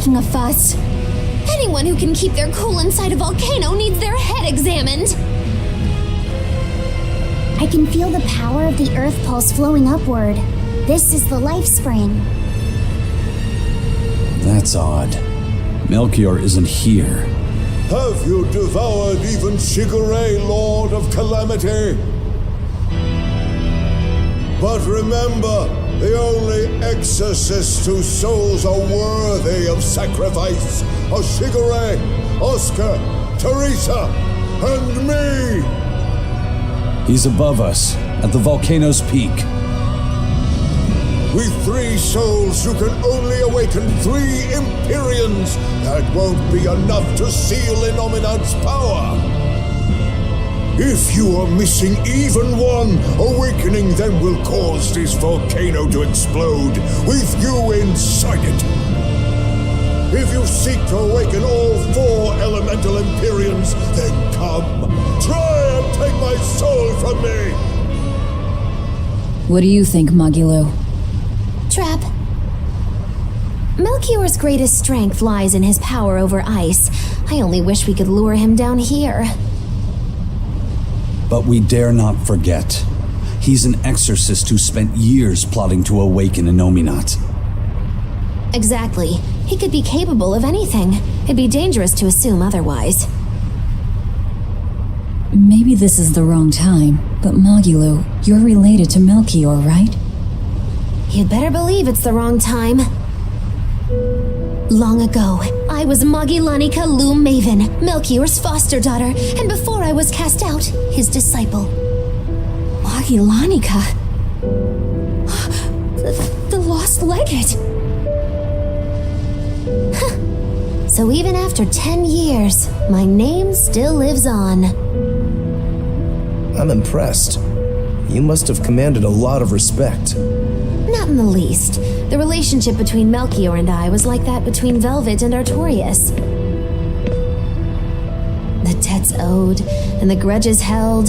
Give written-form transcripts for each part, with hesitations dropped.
making a fuss. Anyone who can keep their cool inside a volcano needs their head examined. I can feel the power of the earth pulse flowing upward. This is the life spring. That's odd. Melchior isn't here. Have you devoured even Shigure, Lord of Calamity? But remember, the only exorcists whose souls are worthy of sacrifice are Shigure, Oscar, Teresa, and me! He's above us, at the volcano's peak. With 3 souls, you can only awaken 3 Empyreans. That won't be enough to seal Innominat's power. If you are missing even one, awakening them will cause this volcano to explode, with you inside it. If you seek to awaken all 4 elemental Empyreans, then come, try and take my soul from me! What do you think, Magilo? Trap. Melchior's greatest strength lies in his power over ice. I only wish we could lure him down here. But we dare not forget. He's an exorcist who spent years plotting to awaken Innominat. Exactly. He could be capable of anything. It'd be dangerous to assume otherwise. Maybe this is the wrong time, but Magilo, you're related to Melchior, right? You'd better believe it's the wrong time. Long ago, I was Magilanica Loom Maven, Melchior's foster daughter, and before I was cast out, his disciple. Magilanica? The lost legate. So even after 10 years, my name still lives on. I'm impressed. You must have commanded a lot of respect. Not in the least. The relationship between Melchior and I was like that between Velvet and Artorias. The debts owed, and the grudges held.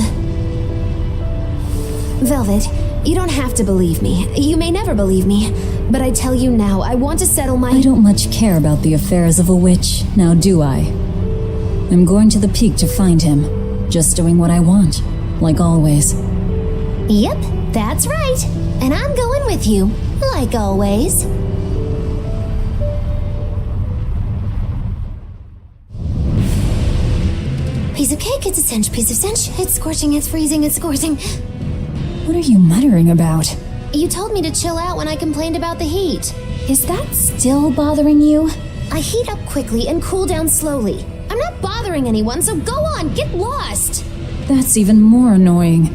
Velvet, you don't have to believe me. You may never believe me. But I tell you now, I want to settle my— I don't much care about the affairs of a witch, now do I? I'm going to the peak to find him. Just doing what I want, like always. Yep, that's right. And I'm going with you, like always. Piece of cake, it's a cinch. Piece of cinch, it's scorching, it's freezing, it's scorching. What are you muttering about? You told me to chill out when I complained about the heat. Is that still bothering you? I heat up quickly and cool down slowly. I'm not bothering anyone, so go on, get lost. That's even more annoying.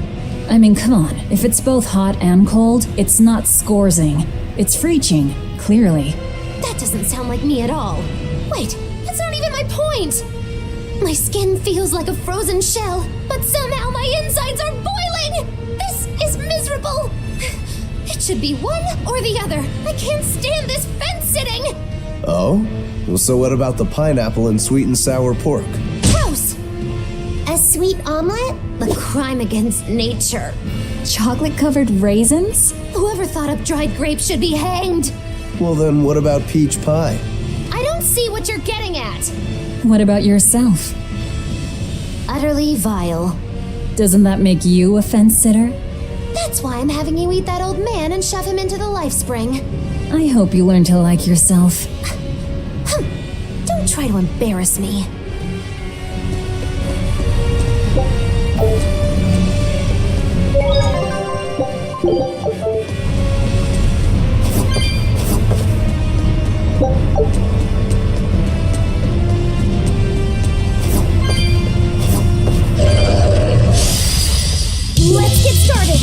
I mean, come on, if it's both hot and cold, it's not scorzing. It's freeching, clearly. That doesn't sound like me at all. Wait, that's not even my point! My skin feels like a frozen shell, but somehow my insides are boiling! This is miserable! It should be one or the other. I can't stand this fence-sitting! Oh? Well, so what about the pineapple and sweet and sour pork? Gross! A sweet omelet? The crime against nature. Chocolate-covered raisins? Whoever thought up dried grapes should be hanged! Well then, what about peach pie? I don't see what you're getting at! What about yourself? Utterly vile. Doesn't that make you a fence-sitter? That's why I'm having you eat that old man and shove him into the life spring. I hope you learn to like yourself. Don't try to embarrass me. Let's get started!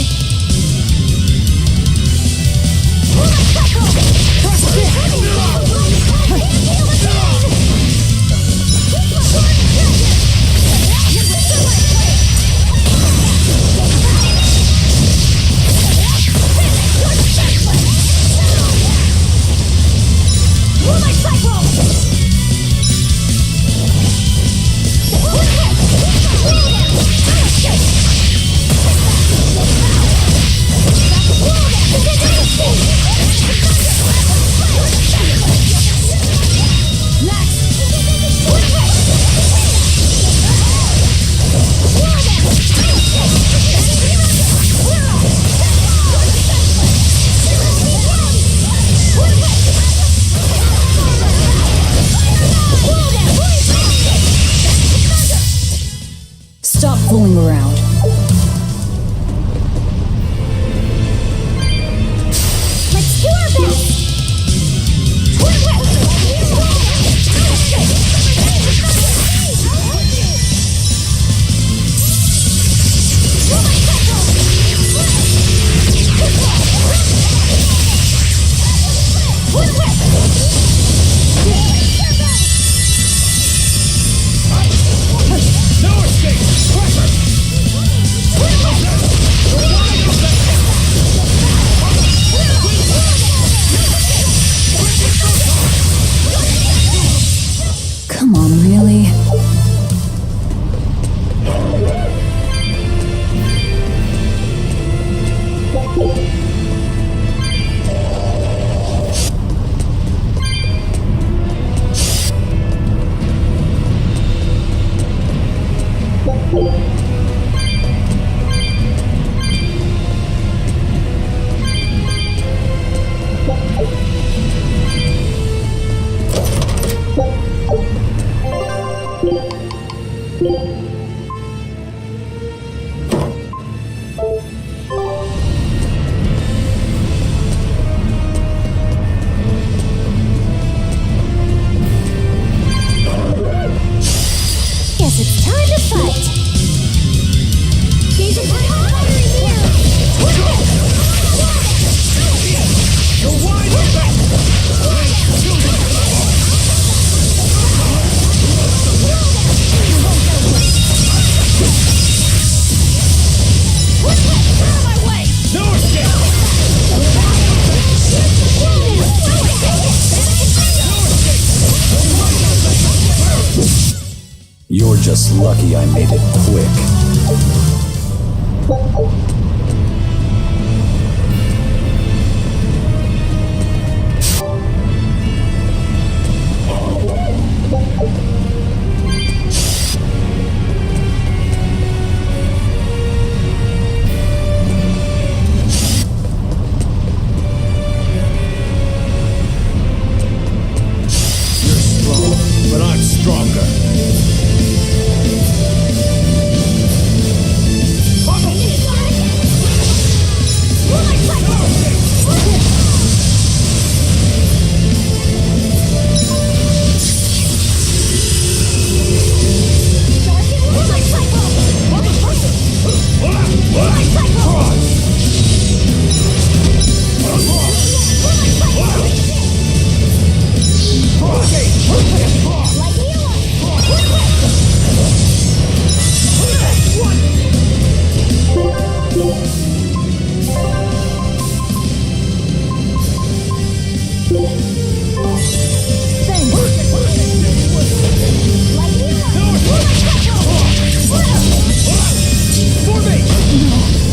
Will my hung around. Let's do our best! Come on, really? Guess it's time to fight! Gaze upon fire here! You're wide open! No escape! You're just lucky I made it quick. You're strong, but I'm stronger.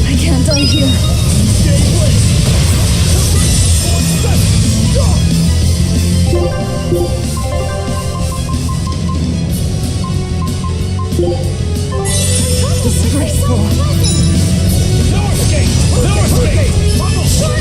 I can't die here. Disgraceful. No escape! No escape! No escape!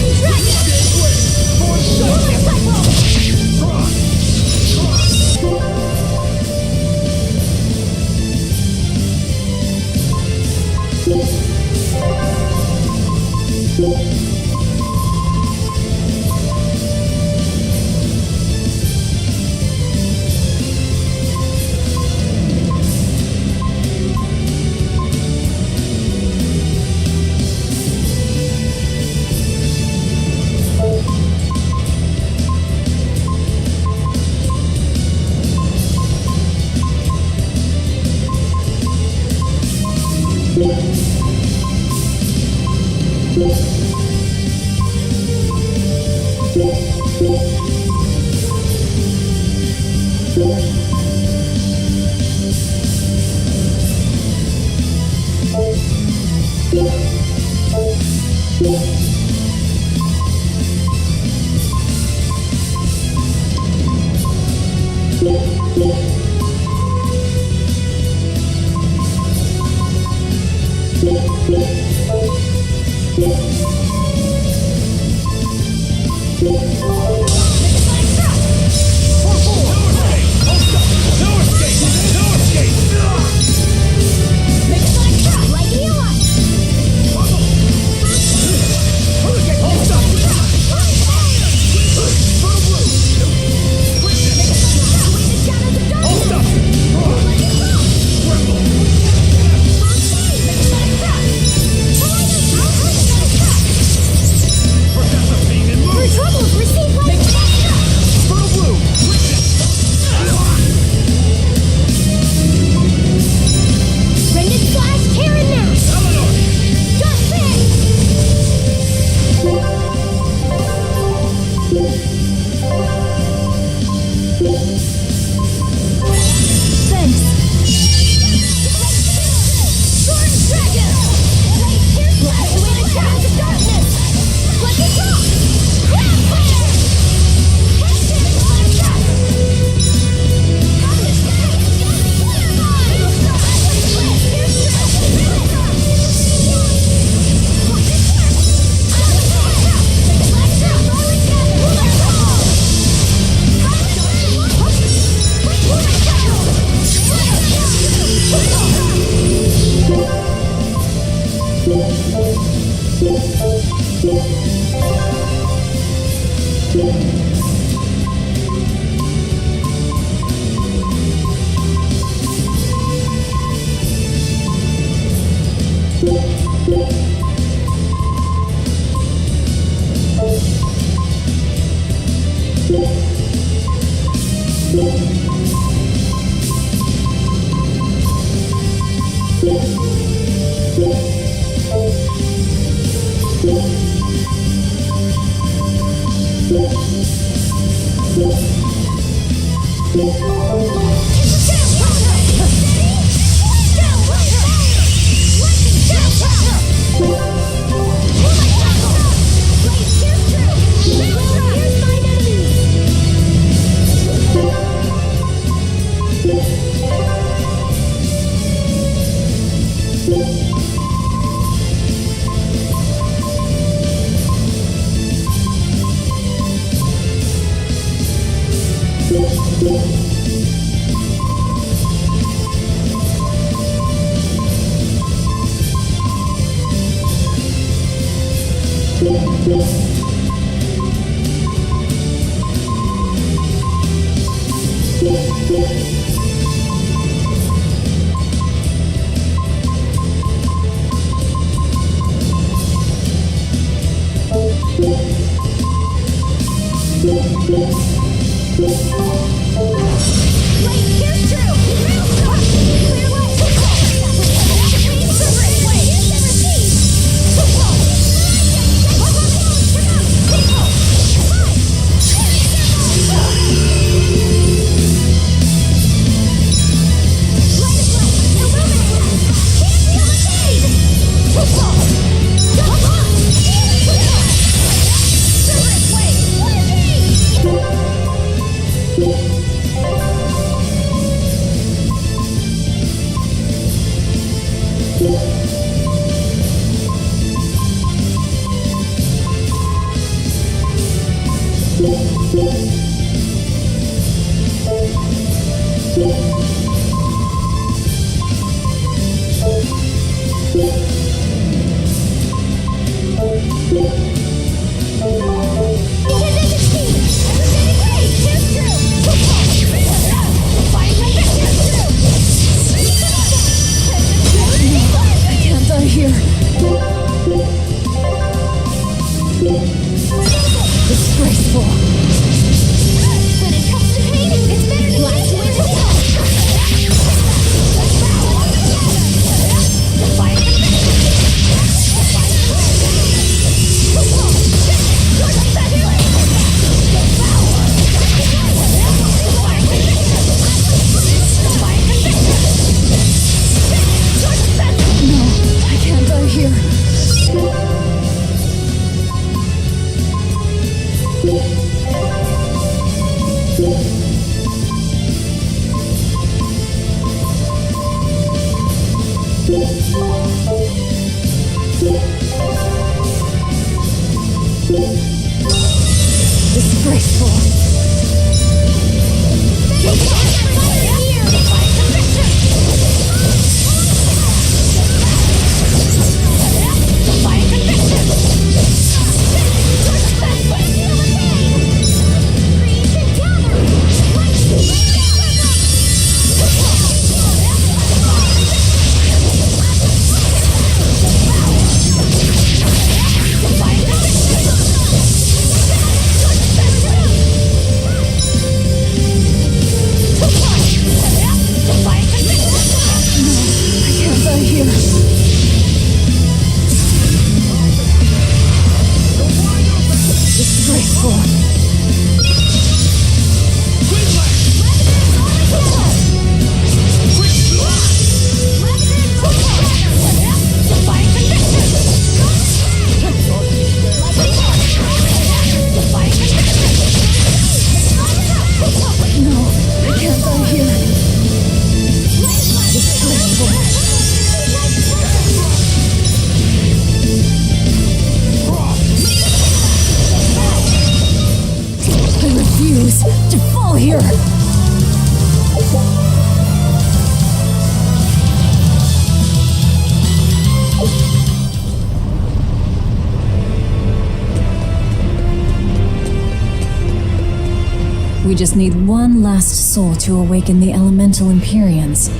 We just need one last soul to awaken the elemental Empyreans.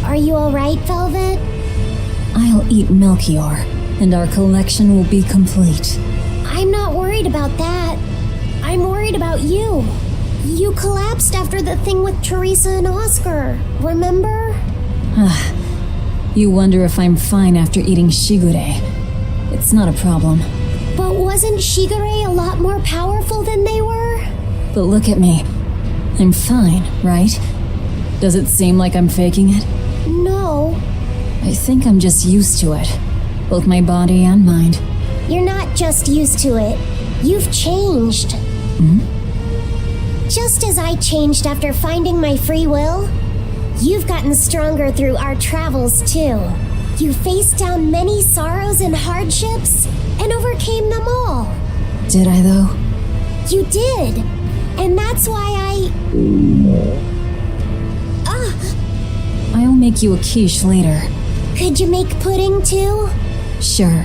Are you alright, Velvet? I'll eat Melchior, and our collection will be complete. I'm not worried about that. I'm worried about you. You collapsed after the thing with Teresa and Oscar, remember? You wonder if I'm fine after eating Shigure. It's not a problem. But wasn't Shigure a lot more powerful than they were? But look at me. I'm fine, right? Does it seem like I'm faking it? No. I think I'm just used to it. Both my body and mind. You're not just used to it. You've changed. Just as I changed after finding my free will, you've gotten stronger through our travels too. You faced down many sorrows and hardships and overcame them all. Did I though? You did. And that's why I'll make you a quiche later. Could you make pudding too? Sure.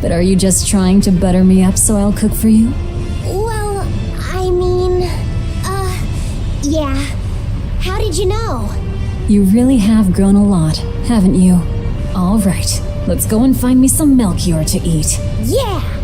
But are you just trying to butter me up so I'll cook for you? Well, I mean, yeah. How did did you know? You really have grown a lot, haven't you? All right, let's go and find me some Melchior to eat. Yeah!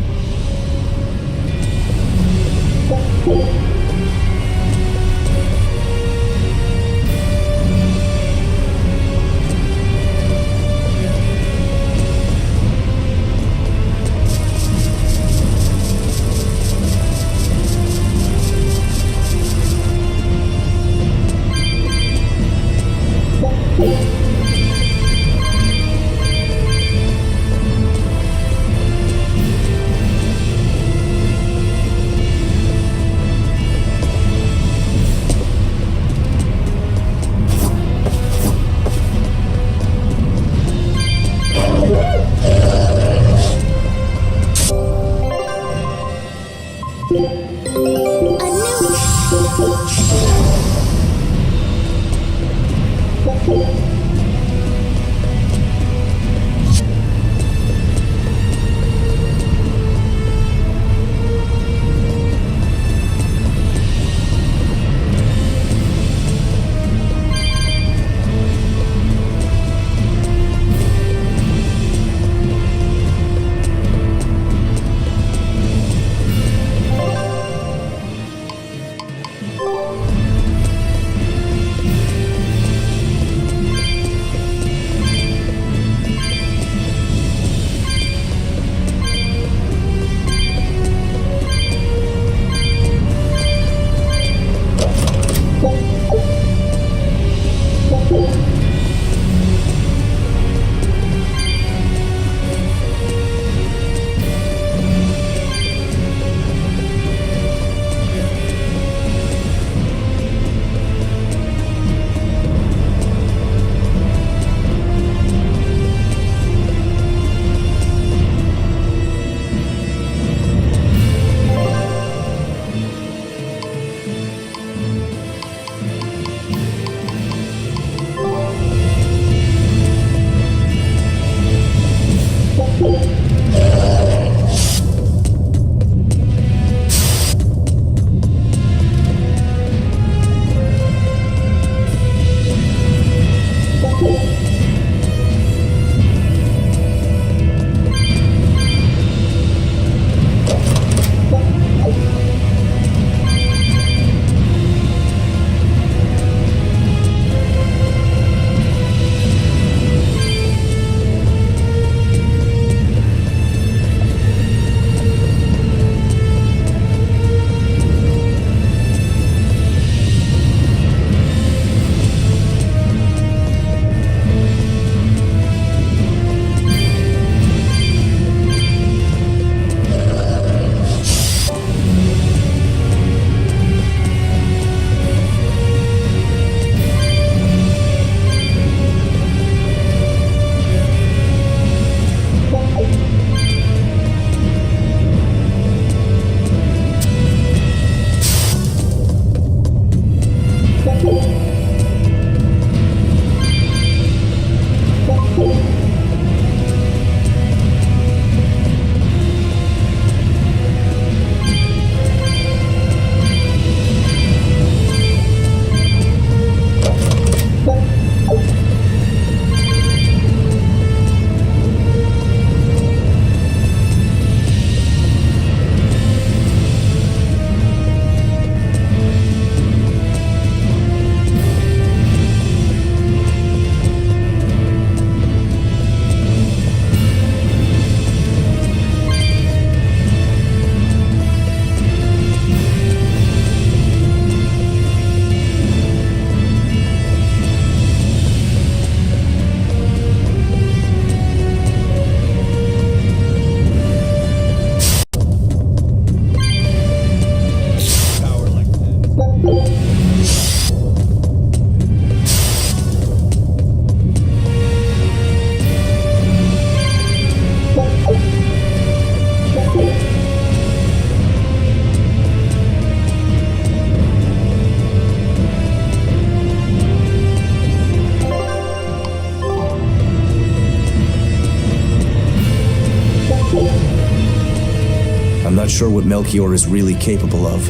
I'm not sure what Melchior is really capable of.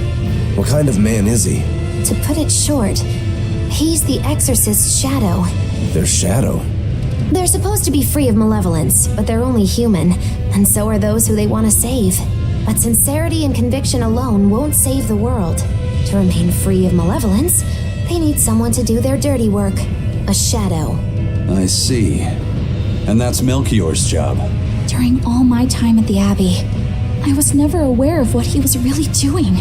What kind of man is he? To put it short, He's the Exorcist's shadow. Their shadow. They're supposed to be free of malevolence, but they're only human, and so are those who they want to save. But sincerity and conviction alone won't save the world. To remain free of malevolence, they need someone to do their dirty work. A shadow. I see. And that's Melchior's job. During all my time at the Abbey, I was never aware of what he was really doing.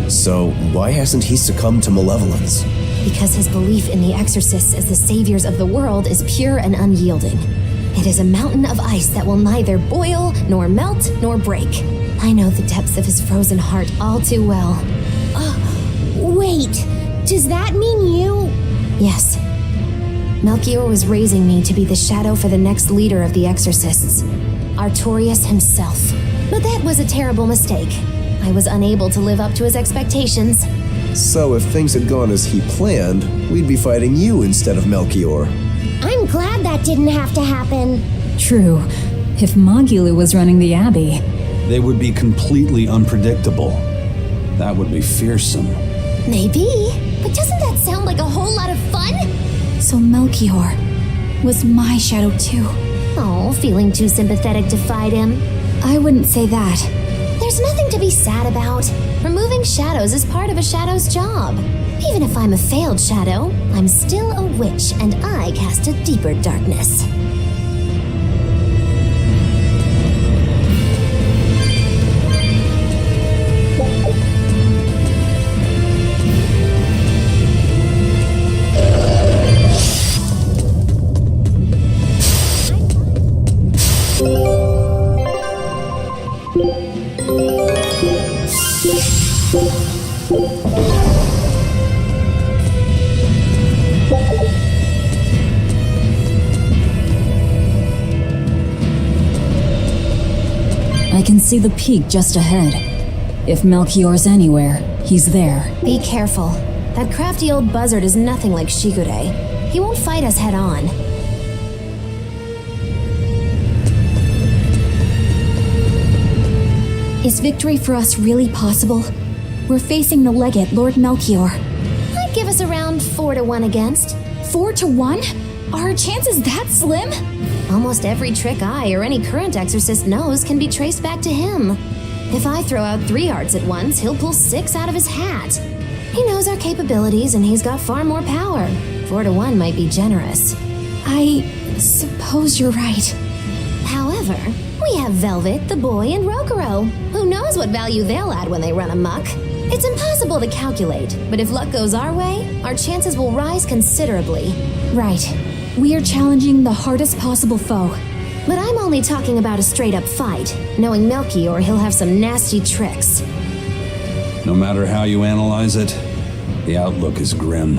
So, why hasn't he succumbed to malevolence? Because his belief in the exorcists as the saviors of the world is pure and unyielding. It is a mountain of ice that will neither boil, nor melt, nor break. I know the depths of his frozen heart all too well. Wait, does that mean you? Yes. Melchior was raising me to be the shadow for the next leader of the exorcists, Artorius himself. But that was a terrible mistake. I was unable to live up to his expectations. So if things had gone as he planned, we'd be fighting you instead of Melchior. I'm glad that didn't have to happen. True. If Magulu was running the Abbey, They would be completely unpredictable. That would be fearsome. Maybe, but doesn't that sound like a whole lot of fun? So Melchior was my shadow too. Oh, feeling too sympathetic to fight him? I wouldn't say that. There's nothing to be sad about. Removing shadows is part of a shadow's job. Even if I'm a failed shadow, I'm still a witch and I cast a deeper darkness. I can see the peak just ahead. If Melchior's anywhere, he's there. Be careful. That crafty old buzzard is nothing like Shigure. He won't fight us head on. Is victory for us really possible? We're facing the legate, Lord Melchior. I'd give us around 4-1 against. 4-1? Are our chances that slim? Almost every trick I or any current exorcist knows can be traced back to him. If I throw out 3 arts at once, he'll pull 6 out of his hat. He knows our capabilities and he's got far more power. 4-1 might be generous. I suppose you're right. However, we have Velvet, the boy, and Rokuro. Who knows what value they'll add when they run amok? It's impossible to calculate, but if luck goes our way, our chances will rise considerably. Right. We are challenging the hardest possible foe. But I'm only talking about a straight-up fight. Knowing Melchior, he'll have some nasty tricks. No matter how you analyze it, the outlook is grim.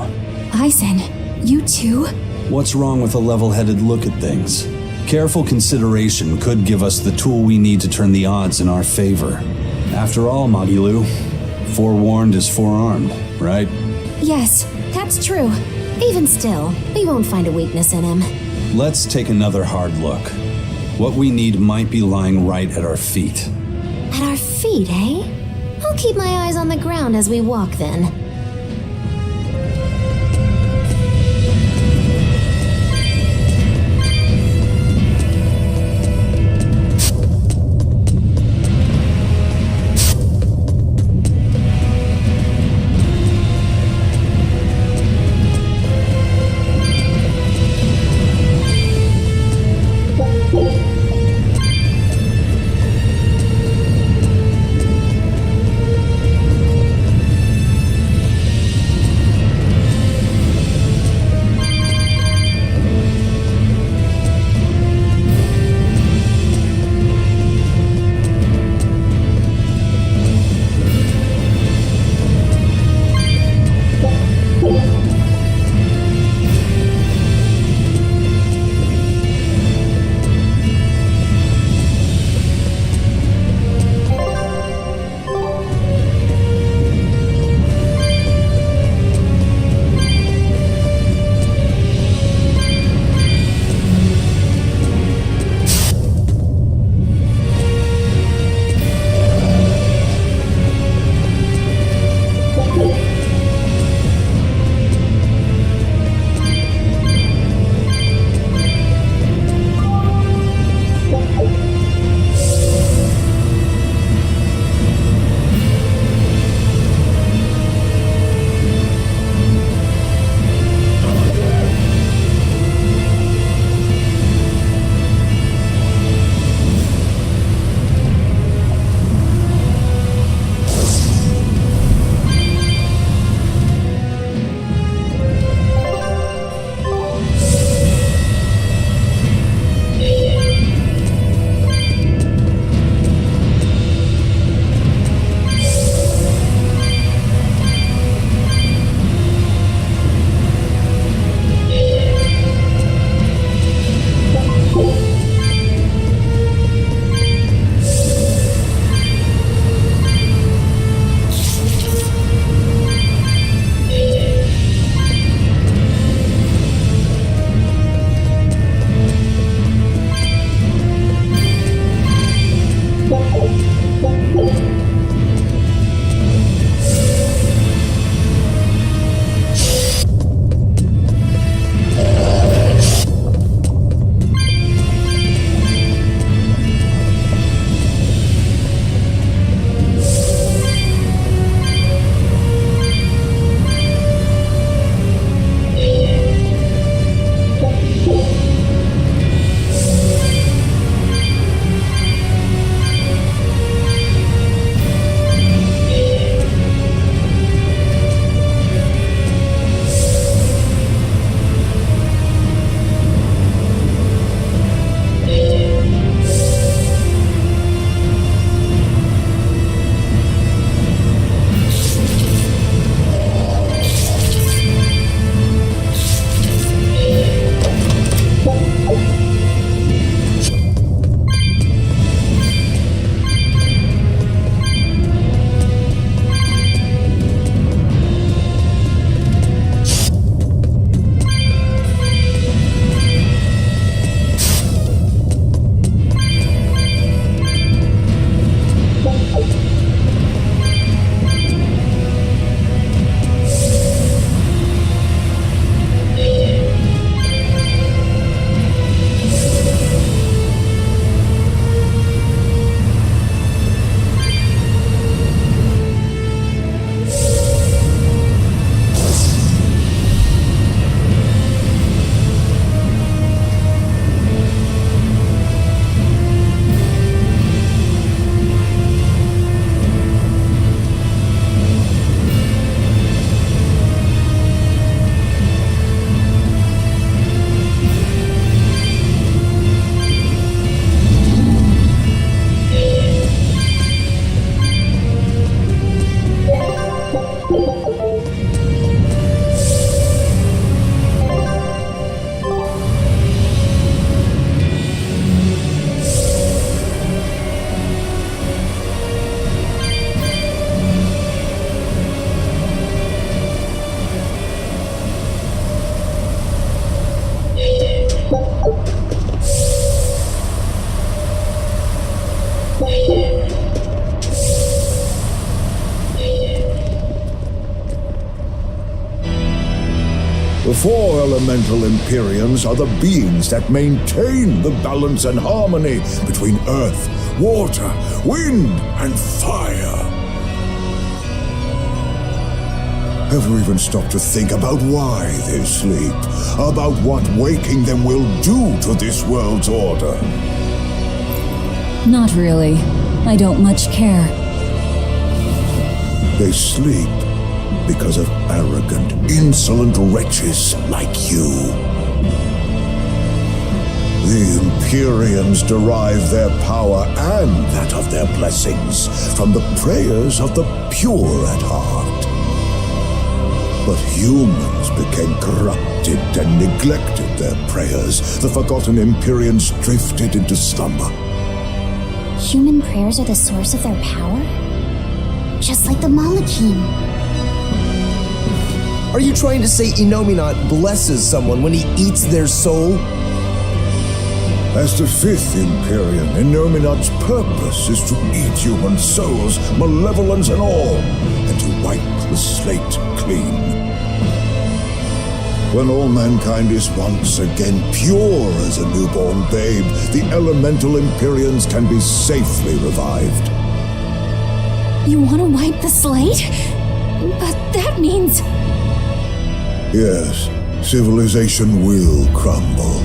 Aizen, you too? What's wrong with a level-headed look at things? Careful consideration could give us the tool we need to turn the odds in our favor. After all, Magilu, forewarned is forearmed, right? Yes, that's true. Even still, we won't find a weakness in him. Let's take another hard look. What we need might be lying right at our feet. At our feet, eh? I'll keep my eyes on the ground as we walk then. 4 elemental Empyreans are the beings that maintain the balance and harmony between earth, water, wind, and fire. Ever even stopped to think about why they sleep? About what waking them will do to this world's order? Not really. I don't much care. They sleep because of arrogant, insolent wretches like you. The Empyreans derive their power and that of their blessings from the prayers of the pure at heart. But humans became corrupted and neglected their prayers. The forgotten Empyreans drifted into slumber. Human prayers are the source of their power? Just like the Malachim. Are you trying to say Innominat blesses someone when he eats their soul? As the 5th Empyrean, Innominat's purpose is to eat human souls, malevolence and all, and to wipe the slate clean. When all mankind is once again pure as a newborn babe, the elemental Empyreans can be safely revived. You want to wipe the slate? But that means... Yes, civilization will crumble.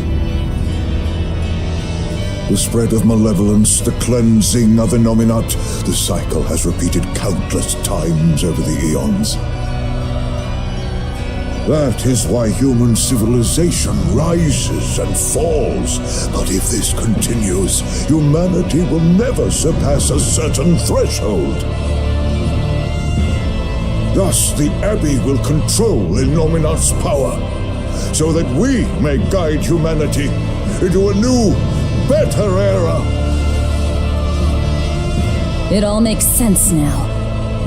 The spread of malevolence, the cleansing of Innominat, the cycle has repeated countless times over the eons. That is why human civilization rises and falls. But if this continues, humanity will never surpass a certain threshold. Thus, the Abbey will control Innominat's power, so that we may guide humanity into a new, better era. It all makes sense now.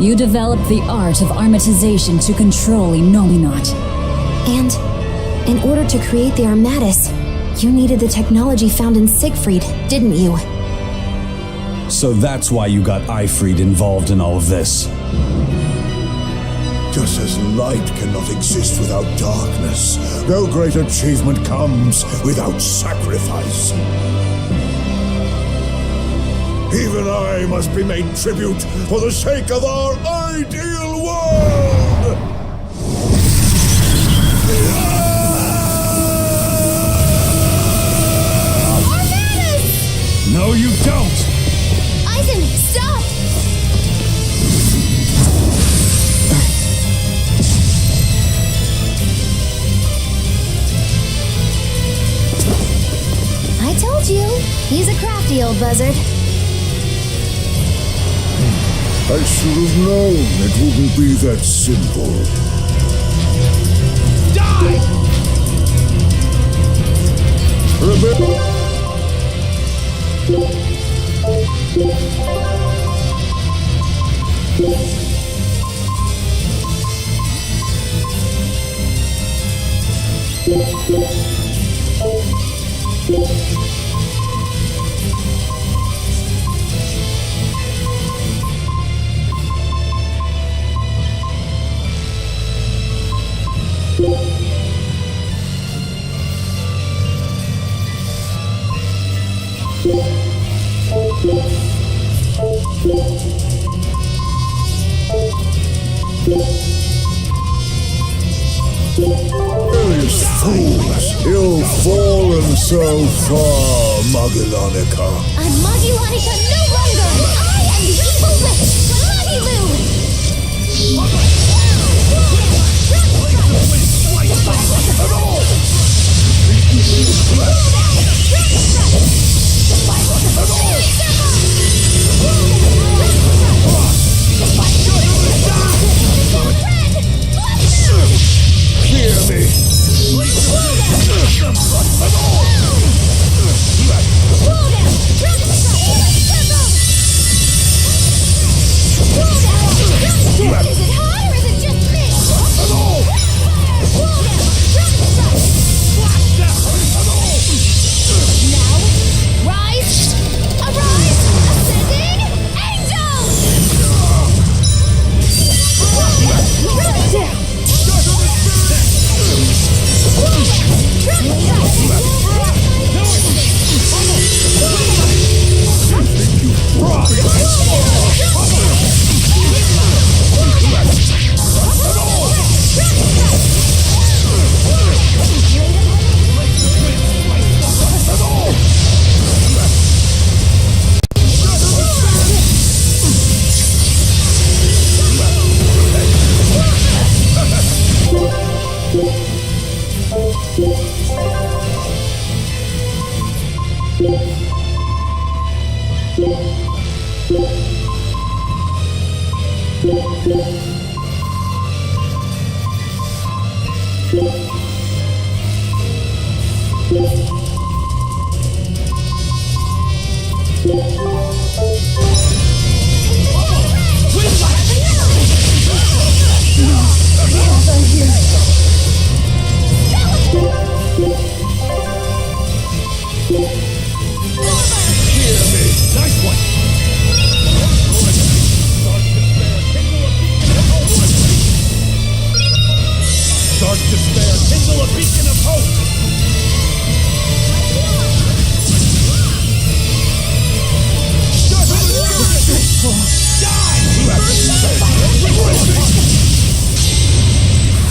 You developed the art of armatization to control Innominat. And in order to create the Armatus, you needed the technology found in Siegfried, didn't you? So that's why you got Eifried involved in all of this. Just as light cannot exist without darkness, no great achievement comes without sacrifice. Even I must be made tribute for the sake of our ideal world! Armatus! No, you don't! Eisen, stop! I told you, he's a crafty old buzzard. I should have known it wouldn't be that simple. Die! Remember... Various fools, you've fallen so far, Magellanica. I'm Magellanica no longer! I am the evil witch, Magilu! Hear me! Is it hot or is it just me?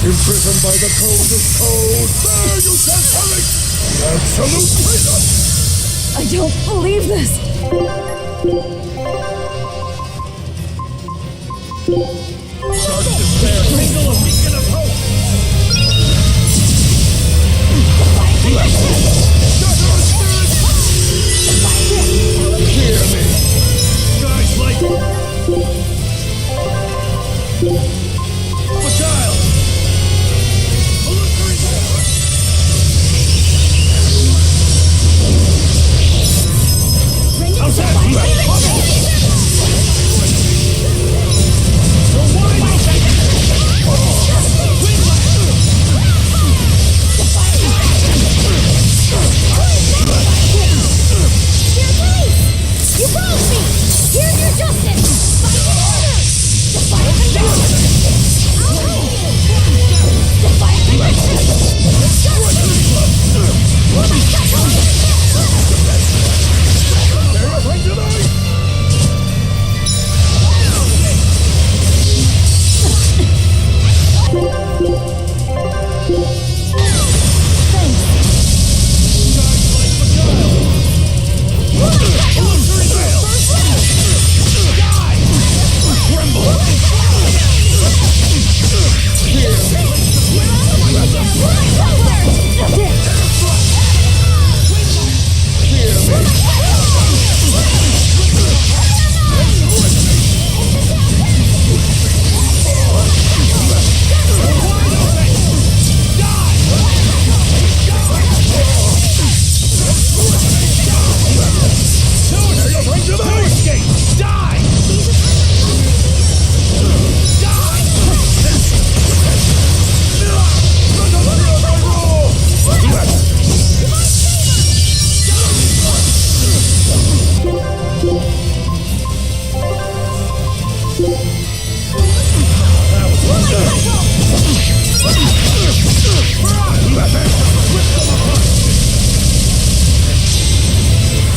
Imprisoned by the coldest cold, there you shall perish! Absolute freedom! I don't believe this! Dark despair, kindle a beacon of hope! Hear me! Guys like... Beguile!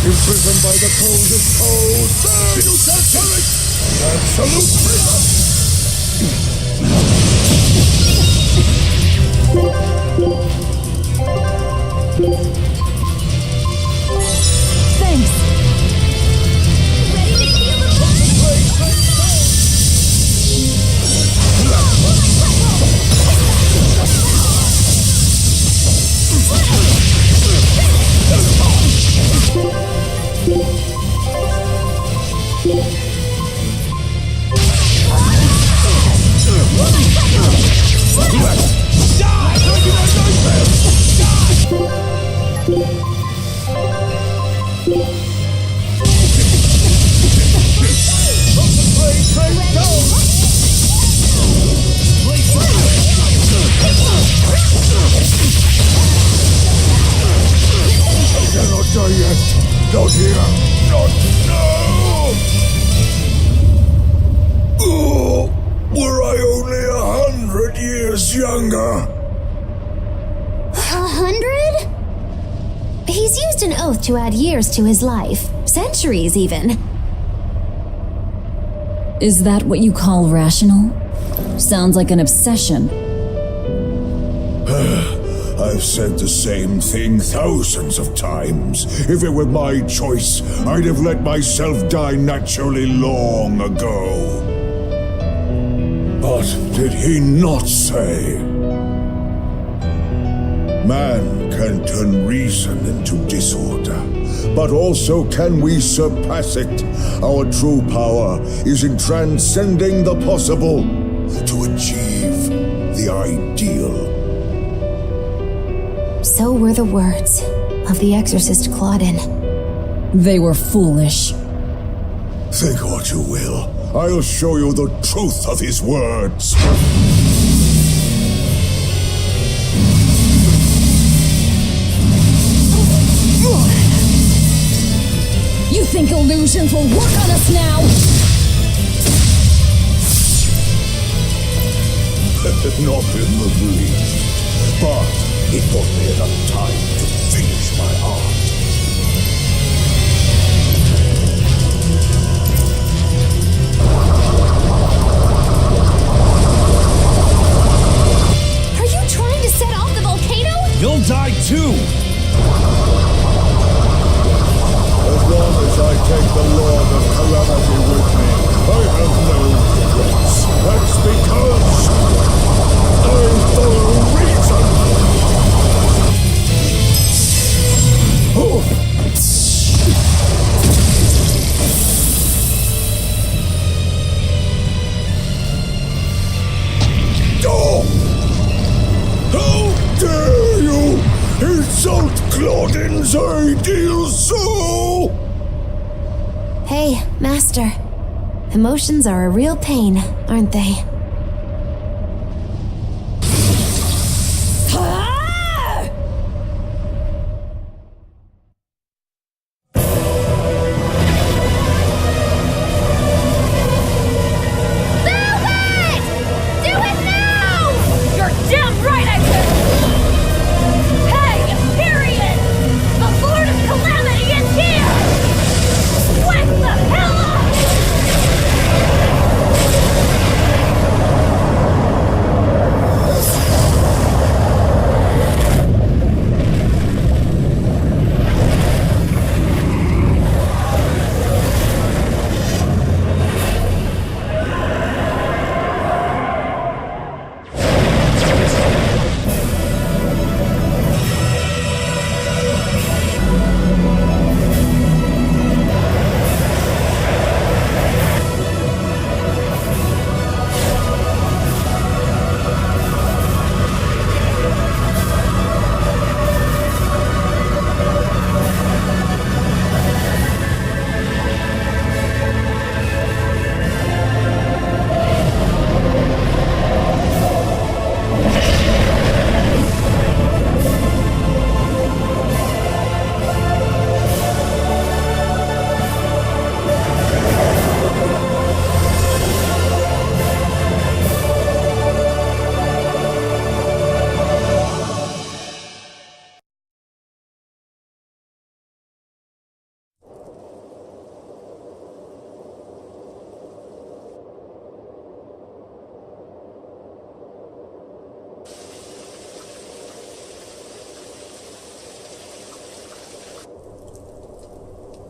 Imprisoned by the coldest cold, there you shall perish! Absolute freedom! Thanks! Ready to feel the Cannot die yet! Not here! Not now! Oh, were I only 100 years younger! 100? He's used an oath to add years to his life. Centuries, even. Is that what you call rational? Sounds like an obsession. I've said the same thing thousands of times. If it were my choice, I'd have let myself die naturally long ago. But did he not say? Man can turn reason into disorder, but also can we surpass it? Our true power is in transcending the possible to achieve the ideal. So were the words of the exorcist Claudin. They were foolish. Think what you will. I'll show you the truth of his words. You think illusions will work on us now? Not in the least. But it bought me enough time to finish my art. Are you trying to set off the volcano? You'll die too! As long as I take the Lord of Calamity with me, I have no regrets. That's because I'm for a reason! How dare you insult Claudin's ideal so? Hey, Master. Emotions are a real pain, aren't they?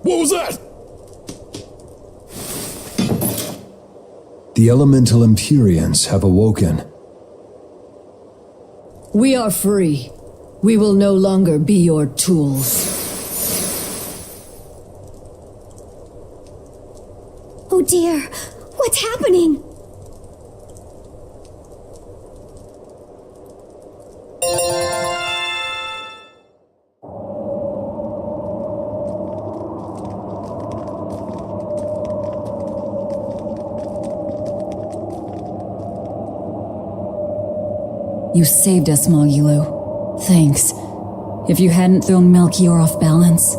What was that? The elemental Empyreans have awoken. We are free. We will no longer be your tools. Oh dear, what's happening? You saved us, Magulu. Thanks. If you hadn't thrown Melchior off balance,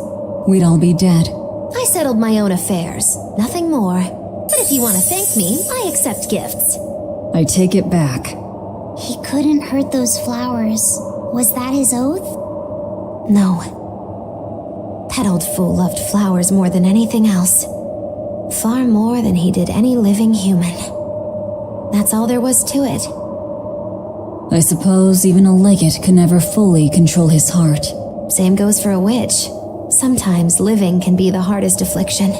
we'd all be dead. I settled my own affairs, nothing more. But if you want to thank me, I accept gifts. I take it back. He couldn't hurt those flowers. Was that his oath? No. That old fool loved flowers more than anything else. Far more than he did any living human. That's all there was to it. I suppose even a legate can never fully control his heart. Same goes for a witch. Sometimes living can be the hardest affliction.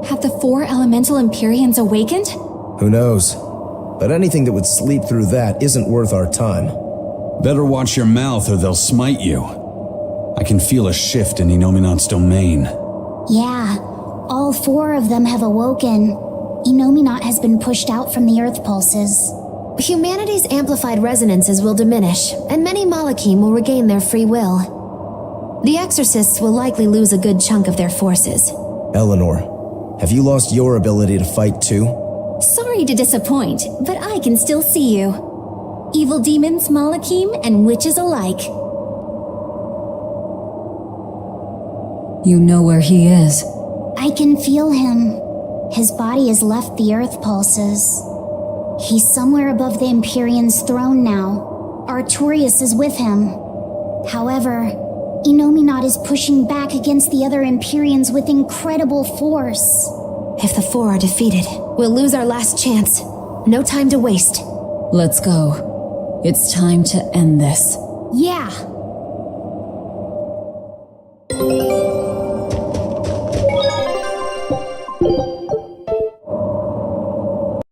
Have the 4 elemental Empyreans awakened? Who knows? But anything that would sleep through that isn't worth our time. Better watch your mouth or they'll smite you. I can feel a shift in Inominat's domain. Yeah, all 4 of them have awoken. Inominat has been pushed out from the Earth pulses. Humanity's amplified resonances will diminish, and many Malachim will regain their free will. The Exorcists will likely lose a good chunk of their forces. Eleanor, have you lost your ability to fight too? Sorry to disappoint, but I can still see you. Evil demons, Malachim, and witches alike. You know where he is. I can feel him. His body has left the Earth pulses. He's somewhere above the Empyrean's throne now. Arturius is with him. However, Inominat is pushing back against the other Empyreans with incredible force. If the 4 are defeated, we'll lose our last chance. No time to waste. Let's go. It's time to end this. Yeah.